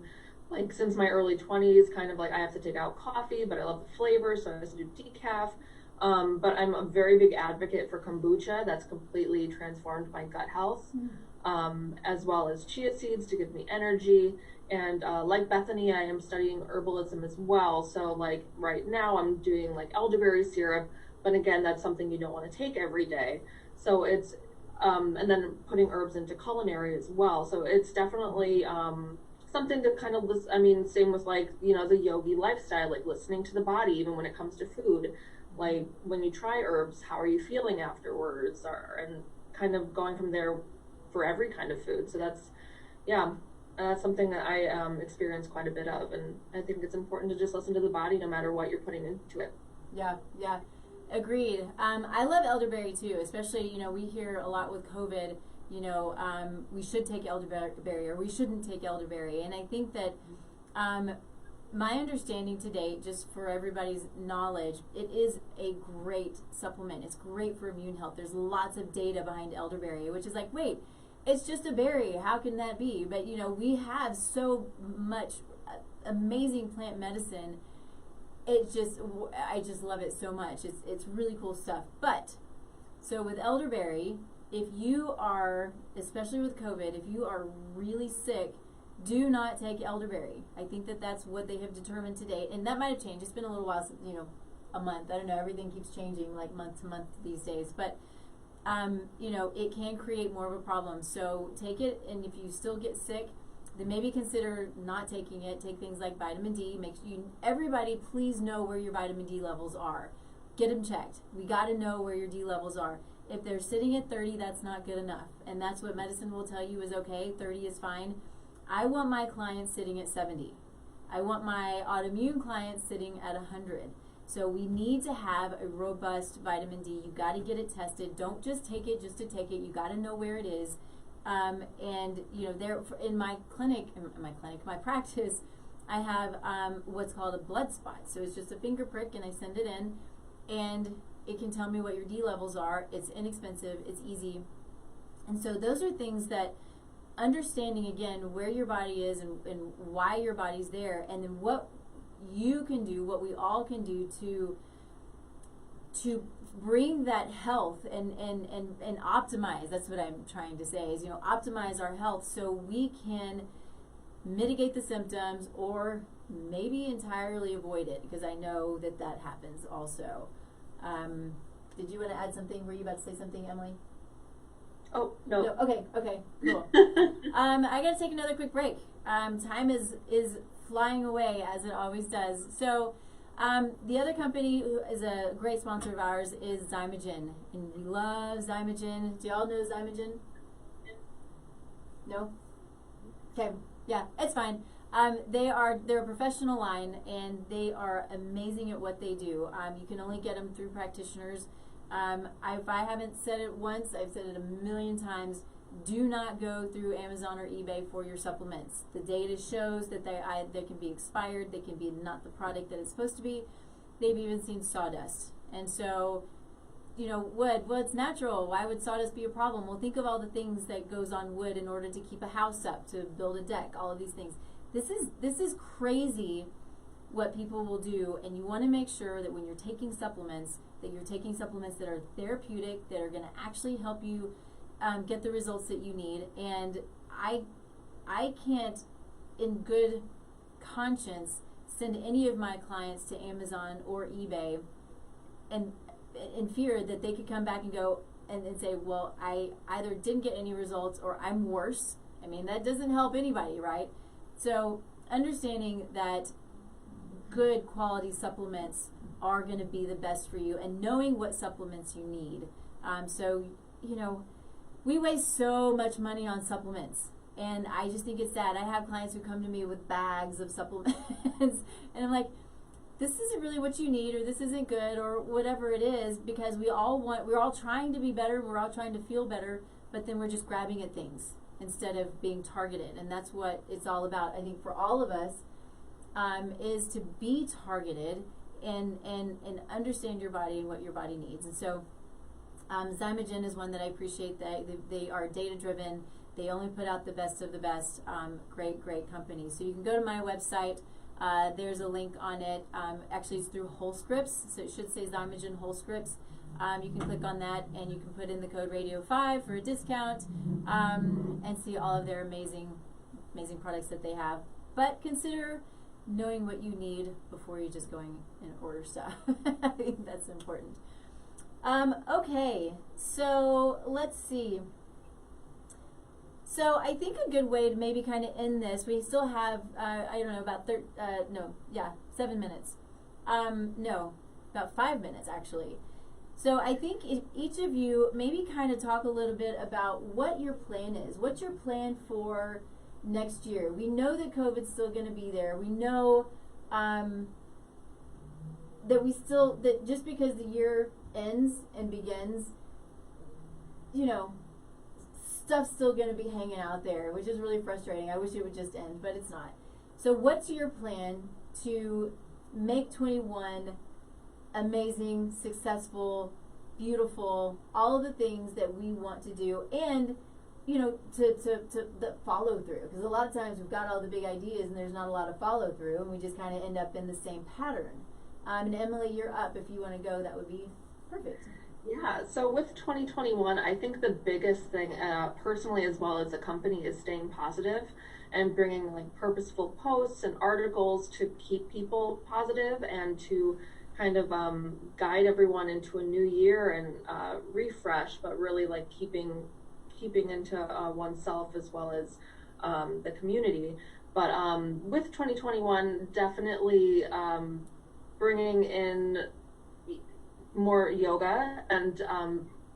like since my early 20s, kind of like I have to take out coffee, but I love the flavor, so I have to do decaf. But I'm a very big advocate for kombucha. That's completely transformed my gut health, as well as chia seeds to give me energy. And like Bethany, I am studying herbalism as well. So like right now I'm doing like elderberry syrup, but again, that's something you don't want to take every day. So it's, and then putting herbs into culinary as well. So it's definitely something to kind of listen. I mean, same with like, you know, the yogi lifestyle, like listening to the body, even when it comes to food. Like when you try herbs, how are you feeling afterwards? And kind of going from there for every kind of food. So that's, yeah, that's something that I experience quite a bit of. And I think it's important to just listen to the body no matter what you're putting into it. Yeah, yeah. Agreed. I love elderberry too, especially, you know, we hear a lot with COVID, you know, we should take elderberry or we shouldn't take elderberry. And I think that my understanding to date, just for everybody's knowledge, it is a great supplement. It's great for immune health. There's lots of data behind elderberry, which is like, wait, it's just a berry. How can that be? But, you know, we have so much amazing plant medicine. I just love it so much. It's really cool stuff. But, so with elderberry, if you are, especially with COVID, if you are really sick, do not take elderberry. I think that that's what they have determined to date. And that might have changed. It's been a little while since, you know, a month. I don't know. Everything keeps changing like month to month these days. But, you know, it can create more of a problem. So take it, and if you still get sick, then maybe consider not taking it. Take things like vitamin D. Everybody please know where your vitamin D levels are. Get them checked. We got to know where your D levels are. If they're sitting at 30, that's not good enough. And that's what medicine will tell you is okay. 30 is fine. I want my clients sitting at 70. I want my autoimmune clients sitting at 100. So we need to have a robust vitamin D. You got to get it tested. Don't just take it just to take it. You got to know where it is. And you know, there in my practice, I have what's called a blood spot. So it's just a finger prick, and I send it in, and it can tell me what your D levels are. It's inexpensive. It's easy. And so those are things that understanding, again, where your body is and why your body's there, and then what you can do, what we all can do to bring that health and optimize. That's what I'm trying to say is, you know, optimize our health so we can mitigate the symptoms or maybe entirely avoid it, because I know that happens also. Did you want to add something? Were you about to say something, Emily? Oh, no. Okay, cool. I got to take another quick break. Time is flying away, as it always does. So the other company who is a great sponsor of ours is Zymogen, and we love Zymogen. Do y'all know Zymogen? No? Okay, yeah, it's fine. They're a professional line, and they are amazing at what they do. You can only get them through practitioners. If I haven't said it once, I've said it a million times. Do not go through Amazon or eBay for your supplements. The data shows that they can be expired. They can be not the product that it's supposed to be. They've even seen sawdust. And so, you know, wood, well, it's natural. Why would sawdust be a problem? Well, think of all the things that goes on wood in order to keep a house up, to build a deck, all of these things. This is crazy what people will do, and you want to make sure that when you're taking supplements, that you're taking supplements that are therapeutic, that are going to actually help you get the results that you need. And I can't, in good conscience, send any of my clients to Amazon or eBay and in fear that they could come back and go and say, well, I either didn't get any results or I'm worse. I mean, that doesn't help anybody, right? So understanding that good quality supplements are going to be the best for you, and knowing what supplements you need. So, you know, we waste so much money on supplements, and I just think it's sad. I have clients who come to me with bags of supplements, and I'm like, this isn't really what you need, or this isn't good, or whatever it is, because we're all trying to be better, we're all trying to feel better, but then we're just grabbing at things instead of being targeted. And that's what it's all about, I think, for all of us, is to be targeted and understand your body and what your body needs. And so Zymogen is one that I appreciate. That they are data driven. They only put out the best of the best. Great company. So you can go to my website. There's a link on it. Actually, it's through Whole Scripts, so it should say Zymogen Whole Scripts. You can click on that, and you can put in the code Radio5 for a discount, and see all of their amazing products that they have. But consider knowing what you need before you're just going and order stuff. I think that's important. Okay, so let's see. So I think a good way to maybe kind of end this, we still have, I don't know, about 7 minutes. No, about 5 minutes actually. So I think if each of you maybe kind of talk a little bit about what your plan is. What's your plan for next year? We know that COVID's still going to be there. We know that just because the year ends and begins, you know, stuff's still going to be hanging out there, which is really frustrating. I wish it would just end, but it's not. So what's your plan to make 21 amazing, successful, beautiful, all of the things that we want to do, and you know, to the follow through? Because a lot of times we've got all the big ideas and there's not a lot of follow through, and we just kind of end up in the same pattern. And Emily, you're up. If you want to go, that would be perfect. Yeah, so with 2021, I think the biggest thing, personally as well as a company, is staying positive and bringing like purposeful posts and articles to keep people positive and to kind of guide everyone into a new year and refresh, but really like keeping into oneself as well as the community. But with 2021, definitely bringing in more yoga and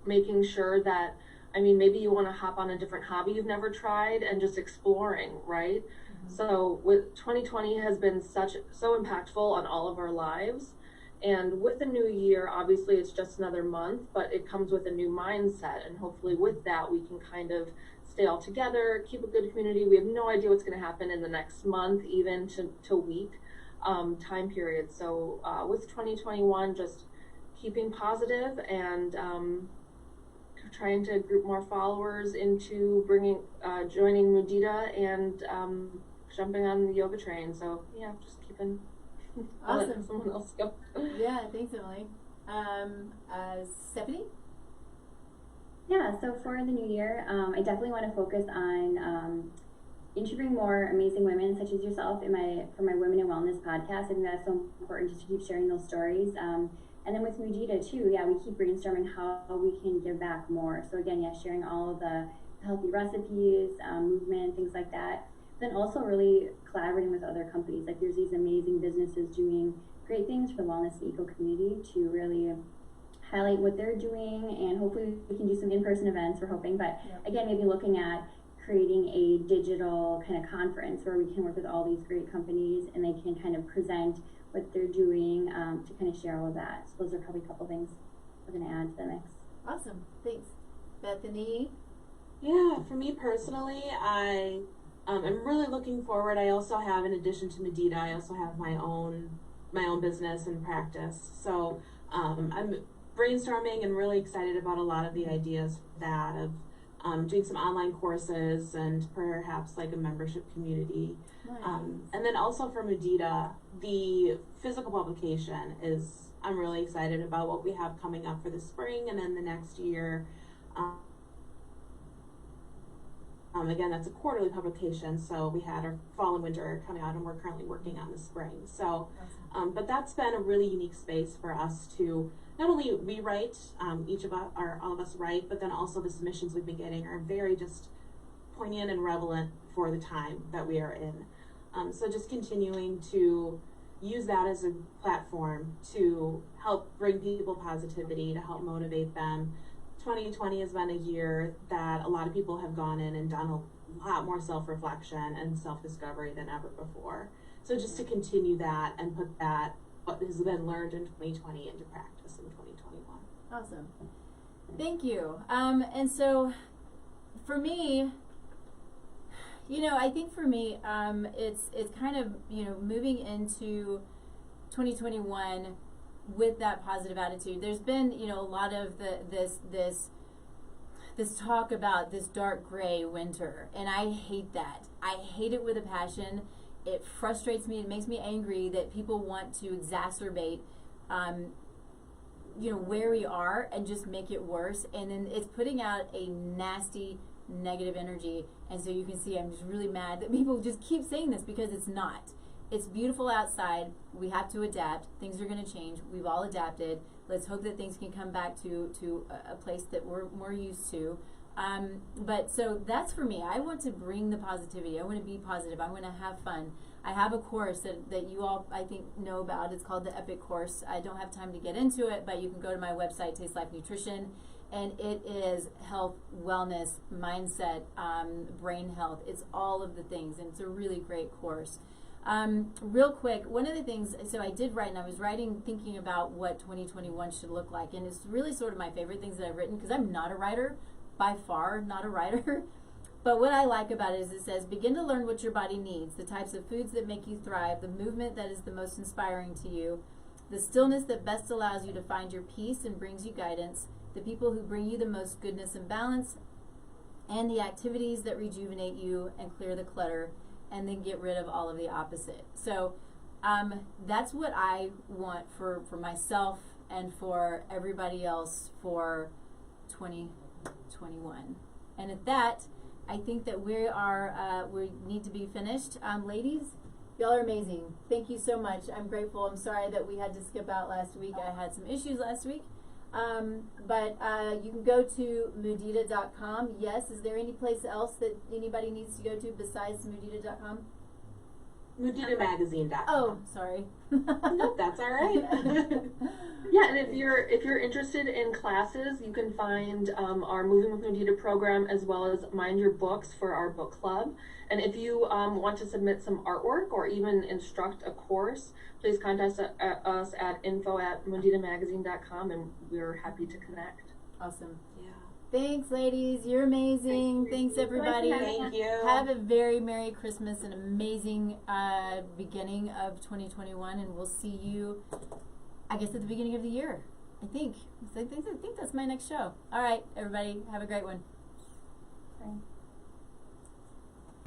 making sure that, I mean, maybe you want to hop on a different hobby you've never tried and just exploring, right? Mm-hmm. So with 2020 has been so impactful on all of our lives. And with the new year, obviously it's just another month, but it comes with a new mindset. And hopefully with that, we can kind of stay all together, keep a good community. We have no idea what's going to happen in the next month, even to week time period. So with 2021, just keeping positive and trying to group more followers into joining Mudita and jumping on the yoga train. So yeah, just keeping. Awesome. Let someone else go. Yeah, thanks, Emily. Stephanie? Yeah, so for the new year, I definitely want to focus on interviewing more amazing women such as yourself for my Women in Wellness podcast. I think that's so important just to keep sharing those stories. And then with Mudita too, yeah, we keep brainstorming how we can give back more. So again, yeah, sharing all of the healthy recipes, movement, things like that. Then also really collaborating with other companies. Like there's these amazing businesses doing great things for the wellness and eco community to really highlight what they're doing, and hopefully we can do some in-person events, we're hoping. But again, maybe looking at creating a digital kind of conference where we can work with all these great companies and they can kind of present what they're doing to kind of share all of that. So those are probably a couple things we're going to add to the mix. Awesome, thanks. Bethany? Yeah, for me personally, I'm really looking forward. I also have, in addition to Mudita, I also have my own business and practice. So I'm brainstorming and really excited about a lot of the ideas for that, of doing some online courses and perhaps like a membership community. Nice. And then also for Mudita, the physical publication I'm really excited about what we have coming up for the spring and then the next year. Again, that's a quarterly publication, so we had our fall and winter coming out, and we're currently working on the spring. So, but that's been a really unique space for us to not only we write, all of us write, but then also the submissions we've been getting are very just poignant and relevant for the time that we are in. So just continuing to use that as a platform to help bring people positivity, to help motivate them. 2020 has been a year that a lot of people have gone in and done a lot more self-reflection and self-discovery than ever before. So just to continue that and put that what has been learned in 2020 into practice in 2021. Awesome. Thank you. And so for me, I think for me, it's kind of, moving into 2021 with that positive attitude. There's been, a lot of this talk about this dark gray winter, and I hate that. I hate it with a passion. It frustrates me. It makes me angry that people want to exacerbate, where we are and just make it worse. And then it's putting out a nasty, negative energy. And so you can see I'm just really mad that people just keep saying this, because it's not. It's beautiful outside. We have to adapt. Things are going to change. We've all adapted. Let's hope that things can come back to a place that we're more used to. But so that's for me. I want to bring the positivity. I want to be positive. I want to have fun. I have a course that you all, I think, know about. It's called the Epic Course. I don't have time to get into it, but you can go to my website, Taste Life Nutrition, and it is health, wellness, mindset, brain health. It's all of the things, and it's a really great course. Real quick, one of the things, so I did write, and I was writing thinking about what 2021 should look like, and it's really sort of my favorite things that I've written, because I'm not a writer, by far not a writer, but what I like about it is it says, begin to learn what your body needs, the types of foods that make you thrive, the movement that is the most inspiring to you, the stillness that best allows you to find your peace and brings you guidance, the people who bring you the most goodness and balance, and the activities that rejuvenate you and clear the clutter, and then get rid of all of the opposite. So that's what I want for myself and for everybody else for 2021. And at that, I think that we need to be finished. Ladies, y'all are amazing. Thank you so much. I'm grateful. I'm sorry that we had to skip out last week. I had some issues last week. But you can go to Mudita.com. Yes, is there any place else that anybody needs to go to besides Mudita.com? MuditaMagazine.com. Oh, sorry. Nope, that's all right. Yeah, and if you're interested in classes, you can find our Moving with Mudita program, as well as Mind Your Books for our book club. And if you want to submit some artwork or even instruct a course, please contact us at info@muditamagazine.com, and we're happy to connect. Awesome. Yeah. Thanks, ladies. You're amazing. Thanks, everybody. Thank you. Have a very Merry Christmas, an amazing beginning of 2021, and we'll see you, I guess, at the beginning of the year. I think that's my next show. All right, everybody. Have a great one. Sorry.